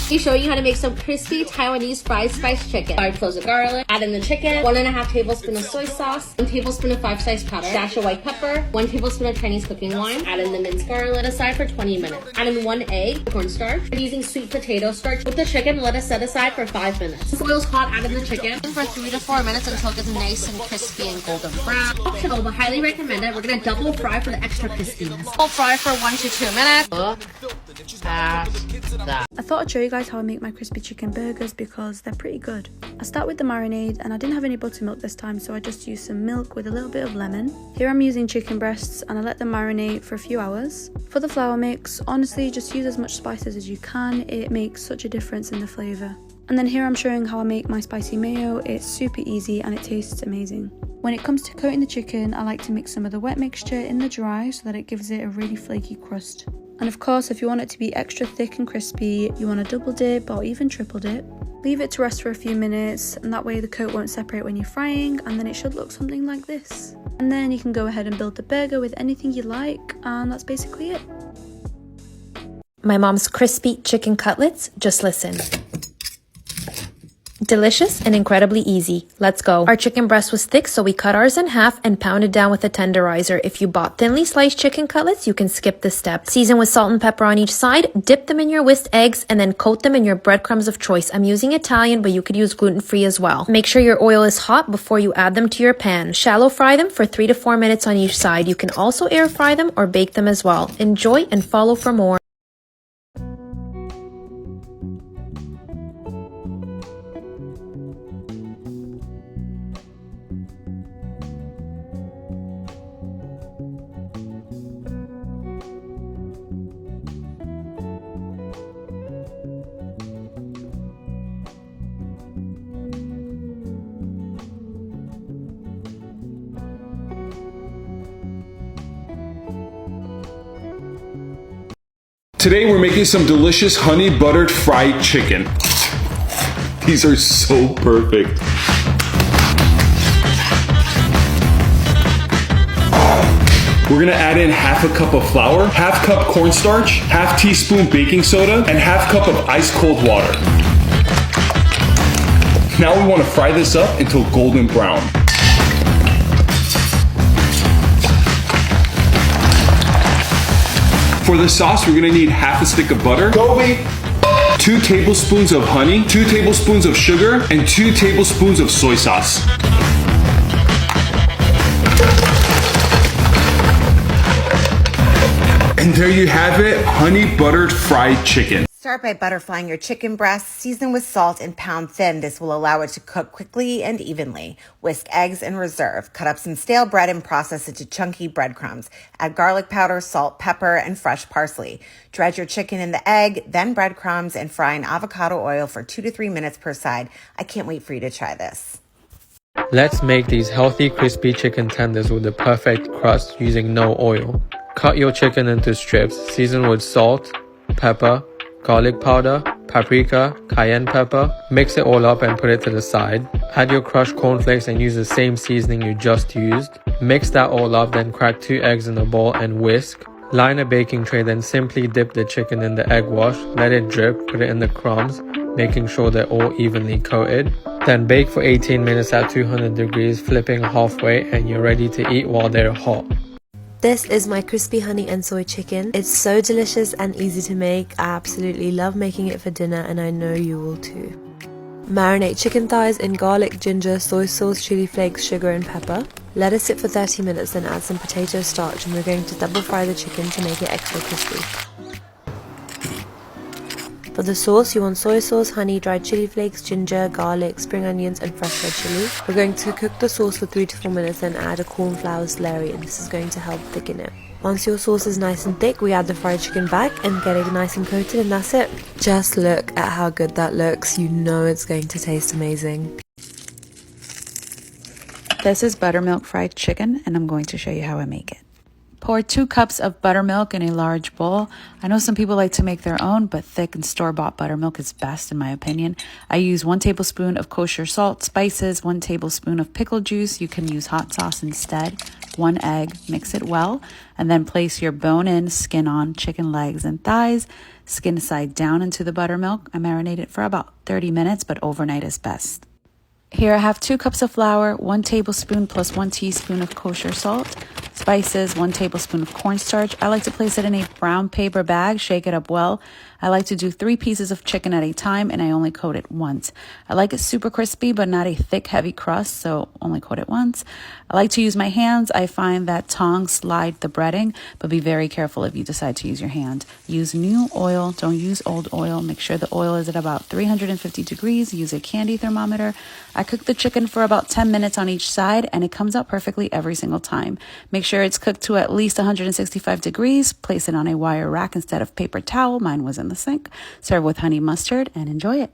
Let me show you how to make some crispy Taiwanese fried spiced chicken. 5 cloves of garlic, add in the chicken, 1.5 tablespoons of soy sauce, 1 tablespoon of 5-slice powder, dash of white pepper, 1 tablespoon of Chinese cooking wine, add in the minced garlic, let aside for 20 minutes. Add in 1 egg, cornstarch. We're using sweet potato starch. With the chicken, let us set aside for 5 minutes. Once oil's hot, add in the chicken for 3 to 4 minutes until it gets nice and crispy and golden brown. Optional, but highly recommended. We're gonna double fry for the extra crispiness. Double fry for 1 to 2 minutes. I thought I'd show you guys how I make my crispy chicken burgers because they're pretty good. I start with the marinade, and I didn't have any buttermilk this time, so I just used some milk with a little bit of lemon. Here I'm using chicken breasts, and I let them marinate for a few hours. For the flour mix, honestly just use as much spices as you can. It makes such a difference in the flavour. And then here I'm showing how I make my spicy mayo. It's super easy and it tastes amazing. When it comes to coating the chicken, I like to mix some of the wet mixture in the dry so that it gives it a really flaky crust. And of course, if you want it to be extra thick and crispy, you want to double dip or even triple dip. Leave it to rest for a few minutes, and that way the coat won't separate when you're frying, and then it should look something like this. And then you can go ahead and build the burger with anything you like, and that's basically it. My mom's crispy chicken cutlets, just listen. Delicious and incredibly easy. Let's go. Our chicken breast was thick, so we cut ours in half and pounded down with a tenderizer. If you bought thinly sliced chicken cutlets, you can skip this step. Season with salt and pepper on each side, dip them in your whisked eggs, and then coat them in your breadcrumbs of choice. I'm using Italian, but you could use gluten-free as well. Make sure your oil is hot before you add them to your pan. Shallow fry them for 3 to 4 minutes on each side. You can also air fry them or bake them as well. Enjoy and follow for more. Today we're making some delicious honey buttered fried chicken. These are so perfect. We're gonna add in half a cup of flour, half cup cornstarch, half teaspoon baking soda, and half cup of ice cold water. Now we wanna fry this up until golden brown. For the sauce, we're gonna need half a stick of butter, 2 tablespoons of honey, 2 tablespoons of sugar, and 2 tablespoons of soy sauce. And there you have it, honey buttered fried chicken. Start by butterflying your chicken breast, season with salt, and pound thin. This will allow it to cook quickly and evenly. Whisk eggs and reserve. Cut up some stale bread and process it to chunky breadcrumbs. Add garlic powder, salt, pepper, and fresh parsley. Dredge your chicken in the egg, then breadcrumbs, and fry in avocado oil for 2 to 3 minutes per side. I can't wait for you to try this. Let's make these healthy crispy chicken tenders with the perfect crust using no oil. Cut your chicken into strips, season with salt, pepper, garlic powder, paprika, cayenne pepper. Mix it all up and put it to the side. Add your crushed cornflakes and use the same seasoning you just used. Mix that all up, then crack 2 eggs in a bowl and whisk. Line a baking tray, then simply dip the chicken in the egg wash, let it drip, put it in the crumbs, making sure they're all evenly coated. Then bake for 18 minutes at 200 degrees, flipping halfway, and you're ready to eat while they're hot. This is my crispy honey and soy chicken. It's so delicious and easy to make. I absolutely love making it for dinner, and I know you will too. Marinate chicken thighs in garlic, ginger, soy sauce, chili flakes, sugar and pepper. Let it sit for 30 minutes, then add some potato starch, and we're going to double fry the chicken to make it extra crispy. For the sauce, you want soy sauce, honey, dried chili flakes, ginger, garlic, spring onions and fresh red chili. We're going to cook the sauce for 3 to 4 minutes, then add a cornflour slurry, and this is going to help thicken it. Once your sauce is nice and thick, we add the fried chicken back and get it nice and coated, and that's it. Just look at how good that looks. You know it's going to taste amazing. This is buttermilk fried chicken, and I'm going to show you how I make it. Pour 2 cups of buttermilk in a large bowl. I know some people like to make their own, but thick and store-bought buttermilk is best in my opinion. I use 1 tablespoon of kosher salt, spices, 1 tablespoon of pickle juice. You can use hot sauce instead. 1 egg, mix it well, and then place your bone-in, skin-on chicken legs and thighs. skin side down into the buttermilk. I marinate it for about 30 minutes, but overnight is best. Here I have 2 cups of flour, 1 tablespoon plus 1 teaspoon of kosher salt, spices, 1 tablespoon of cornstarch. I like to place it in a brown paper bag, shake it up well. I like to do 3 pieces of chicken at a time, and I only coat it once. I like it super crispy, but not a thick, heavy crust, so only coat it once. I like to use my hands. I find that tongs slide the breading, but be very careful if you decide to use your hand. Use new oil, don't use old oil. Make sure the oil is at about 350 degrees. Use a candy thermometer. I cook the chicken for about 10 minutes on each side, and it comes out perfectly every single time. Make sure it's cooked to at least 165 degrees. Place it on a wire rack instead of paper towel. Mine was in the sink. Serve with honey mustard and enjoy it.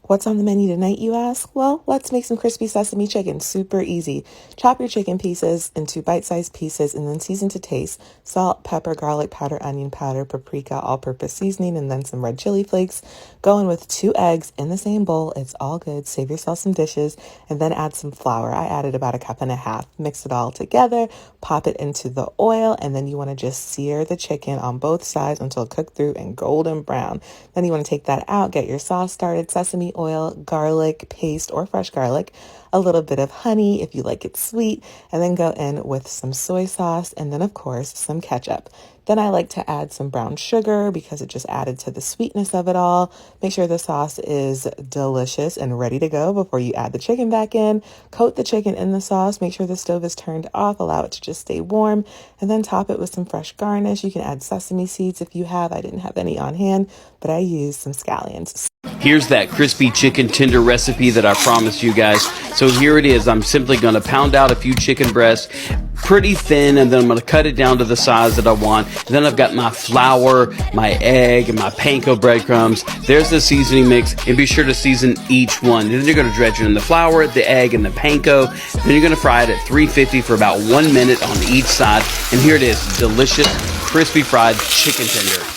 What's on the menu tonight, you ask? Well, let's make some crispy sesame chicken. Super easy. Chop your chicken pieces into bite-sized pieces and then season to taste. Salt, pepper, garlic powder, onion powder, paprika, all-purpose seasoning, and then some red chili flakes. Go in with 2 eggs in the same bowl. It's all good. Save yourself some dishes and then add some flour. I added about 1.5 cups. Mix it all together. Pop it into the oil, and then you want to just sear the chicken on both sides until cooked through and golden brown. Then you want to take that out, get your sauce started, sesame oil, garlic paste or fresh garlic, a little bit of honey if you like it sweet, and then go in with some soy sauce and then of course some ketchup. Then I like to add some brown sugar because it just added to the sweetness of it all. Make sure the sauce is delicious and ready to go before you add the chicken back in. Coat the chicken in the sauce. Make sure the stove is turned off. Allow it to just stay warm. And then top it with some fresh garnish. You can add sesame seeds if you have. I didn't have any on hand, but I used some scallions. Here's that crispy chicken tender recipe that I promised you guys. So here it is. I'm simply going to pound out a few chicken breasts pretty thin, and then I'm going to cut it down to the size that I want. And then I've got my flour, my egg, and my panko breadcrumbs. There's the seasoning mix, and be sure to season each one. And then you're going to dredge it in the flour, the egg, and the panko. Then you're going to fry it at 350 for about 1 minute on each side. And here it is, delicious, crispy fried chicken tender.